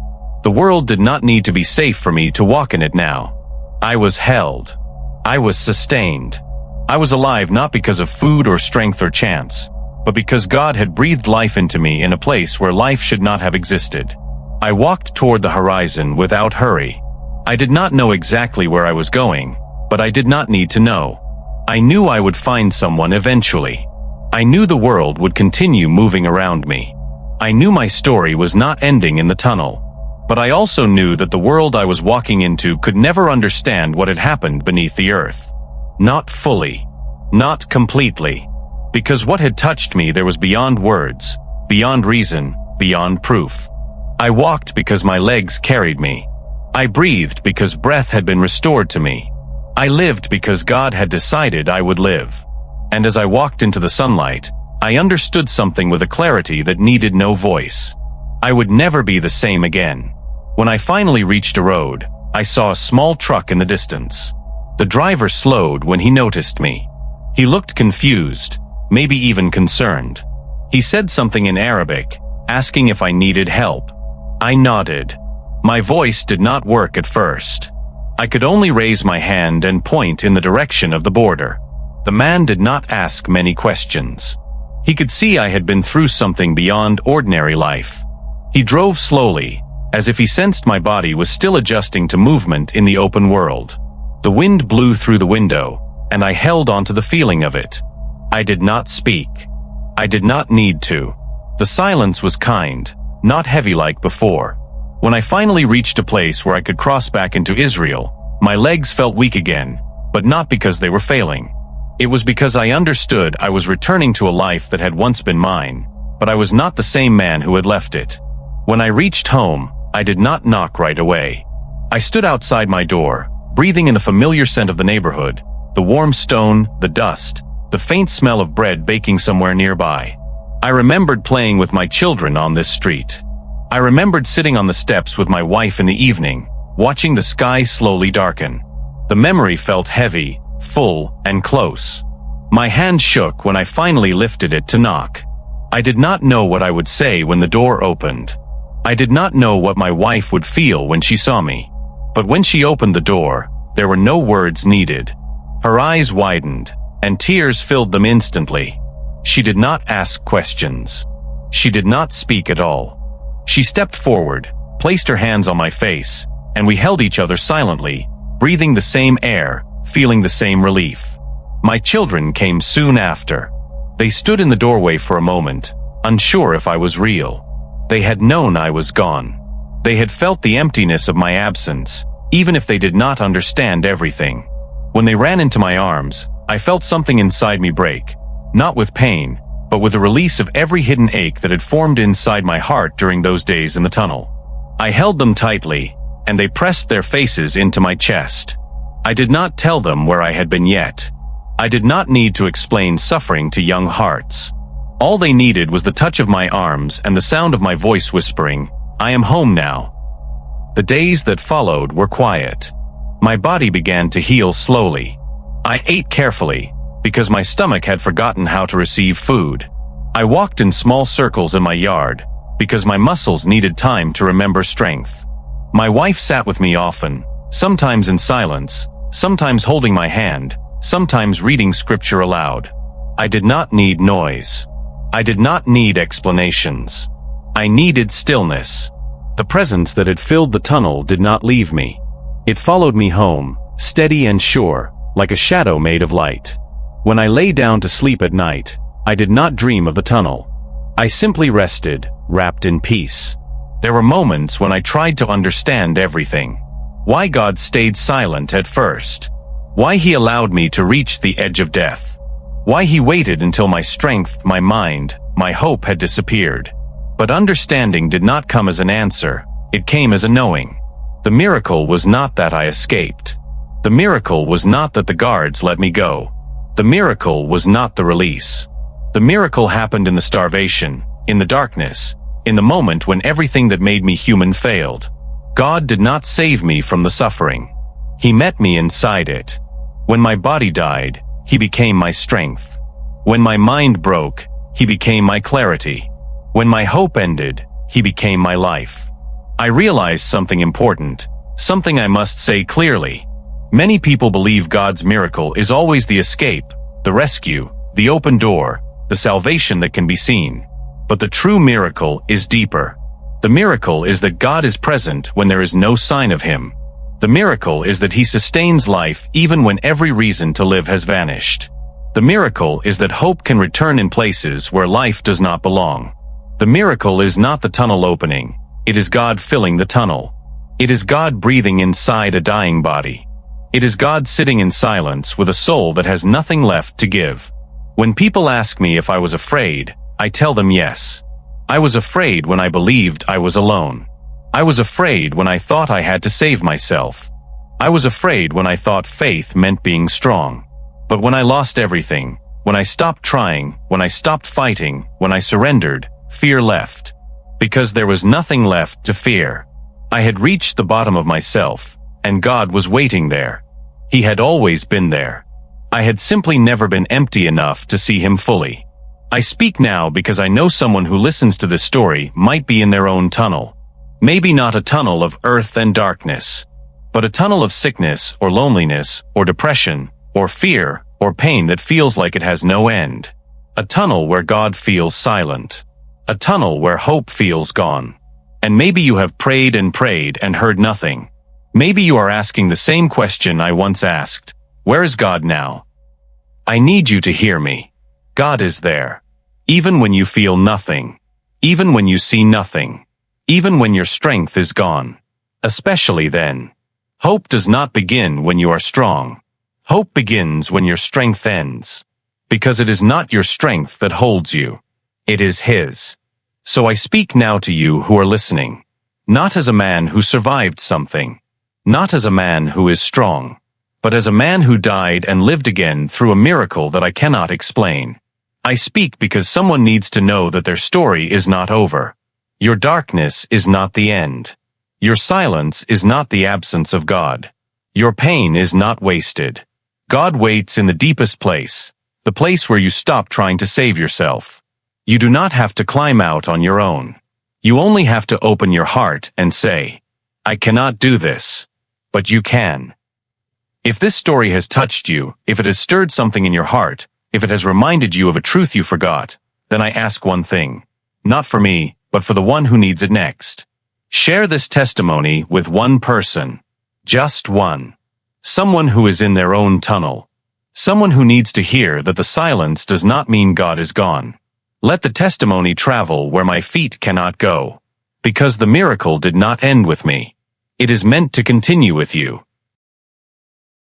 The world did not need to be safe for me to walk in it now. I was held. I was sustained. I was alive not because of food or strength or chance, but because God had breathed life into me in a place where life should not have existed. I walked toward the horizon without hurry. I did not know exactly where I was going, but I did not need to know. I knew I would find someone eventually. I knew the world would continue moving around me. I knew my story was not ending in the tunnel. But I also knew that the world I was walking into could never understand what had happened beneath the earth. Not fully. Not completely. Because what had touched me there was beyond words, beyond reason, beyond proof. I walked because my legs carried me. I breathed because breath had been restored to me. I lived because God had decided I would live. And as I walked into the sunlight, I understood something with a clarity that needed no voice. I would never be the same again. When I finally reached a road, I saw a small truck in the distance. The driver slowed when he noticed me. He looked confused, maybe even concerned. He said something in Arabic, asking if I needed help. I nodded. My voice did not work at first. I could only raise my hand and point in the direction of the border. The man did not ask many questions. He could see I had been through something beyond ordinary life. He drove slowly, as if he sensed my body was still adjusting to movement in the open world. The wind blew through the window, and I held onto the feeling of it. I did not speak. I did not need to. The silence was kind, not heavy like before. When I finally reached a place where I could cross back into Israel, my legs felt weak again, but not because they were failing. It was because I understood I was returning to a life that had once been mine, but I was not the same man who had left it. When I reached home, I did not knock right away. I stood outside my door, breathing in the familiar scent of the neighborhood, the warm stone, the dust, the faint smell of bread baking somewhere nearby. I remembered playing with my children on this street. I remembered sitting on the steps with my wife in the evening, watching the sky slowly darken. The memory felt heavy, full, and close. My hand shook when I finally lifted it to knock. I did not know what I would say when the door opened. I did not know what my wife would feel when she saw me. But when she opened the door, there were no words needed. Her eyes widened, and tears filled them instantly. She did not ask questions. She did not speak at all. She stepped forward, placed her hands on my face, and we held each other silently, breathing the same air, feeling the same relief. My children came soon after. They stood in the doorway for a moment, unsure if I was real. They had known I was gone. They had felt the emptiness of my absence, even if they did not understand everything. When they ran into my arms, I felt something inside me break, not with pain, but with a release of every hidden ache that had formed inside my heart during those days in the tunnel. I held them tightly, and they pressed their faces into my chest. I did not tell them where I had been yet. I did not need to explain suffering to young hearts. All they needed was the touch of my arms and the sound of my voice whispering, "I am home now." The days that followed were quiet. My body began to heal slowly. I ate carefully, because my stomach had forgotten how to receive food. I walked in small circles in my yard, because my muscles needed time to remember strength. My wife sat with me often, sometimes in silence, sometimes holding my hand, sometimes reading scripture aloud. I did not need noise. I did not need explanations. I needed stillness. The presence that had filled the tunnel did not leave me. It followed me home, steady and sure, like a shadow made of light. When I lay down to sleep at night, I did not dream of the tunnel. I simply rested, wrapped in peace. There were moments when I tried to understand everything. Why God stayed silent at first. Why He allowed me to reach the edge of death. Why He waited until my strength, my mind, my hope had disappeared. But understanding did not come as an answer, it came as a knowing. The miracle was not that I escaped. The miracle was not that the guards let me go. The miracle was not the release. The miracle happened in the starvation, in the darkness, in the moment when everything that made me human failed. God did not save me from the suffering. He met me inside it. When my body died, He became my strength. When my mind broke, He became my clarity. When my hope ended, He became my life. I realized something important, something I must say clearly. Many people believe God's miracle is always the escape, the rescue, the open door, the salvation that can be seen. But the true miracle is deeper. The miracle is that God is present when there is no sign of Him. The miracle is that He sustains life even when every reason to live has vanished. The miracle is that hope can return in places where life does not belong. The miracle is not the tunnel opening. It is God filling the tunnel. It is God breathing inside a dying body. It is God sitting in silence with a soul that has nothing left to give. When people ask me if I was afraid, I tell them yes. I was afraid when I believed I was alone. I was afraid when I thought I had to save myself. I was afraid when I thought faith meant being strong. But when I lost everything, when I stopped trying, when I stopped fighting, when I surrendered, fear left. Because there was nothing left to fear. I had reached the bottom of myself, and God was waiting there. He had always been there. I had simply never been empty enough to see Him fully. I speak now because I know someone who listens to this story might be in their own tunnel. Maybe not a tunnel of earth and darkness, but a tunnel of sickness or loneliness or depression or fear or pain that feels like it has no end. A tunnel where God feels silent. A tunnel where hope feels gone. And maybe you have prayed and heard nothing. Maybe you are asking the same question I once asked. Where is God now? I need you to hear me. God is there. Even when you feel nothing. Even when you see nothing. Even when your strength is gone. Especially then. Hope does not begin when you are strong. Hope begins when your strength ends. Because it is not your strength that holds you. It is His. So I speak now to you who are listening. Not as a man who survived something. Not as a man who is strong. But as a man who died and lived again through a miracle that I cannot explain. I speak because someone needs to know that their story is not over. Your darkness is not the end. Your silence is not the absence of God. Your pain is not wasted. God waits in the deepest place, the place where you stop trying to save yourself. You do not have to climb out on your own. You only have to open your heart and say, I cannot do this. But you can. If this story has touched you, if it has stirred something in your heart, if it has reminded you of a truth you forgot, then I ask one thing. Not for me, but for the one who needs it next. Share this testimony with one person. Just one. Someone who is in their own tunnel. Someone who needs to hear that the silence does not mean God is gone. Let the testimony travel where my feet cannot go. Because the miracle did not end with me. It is meant to continue with you.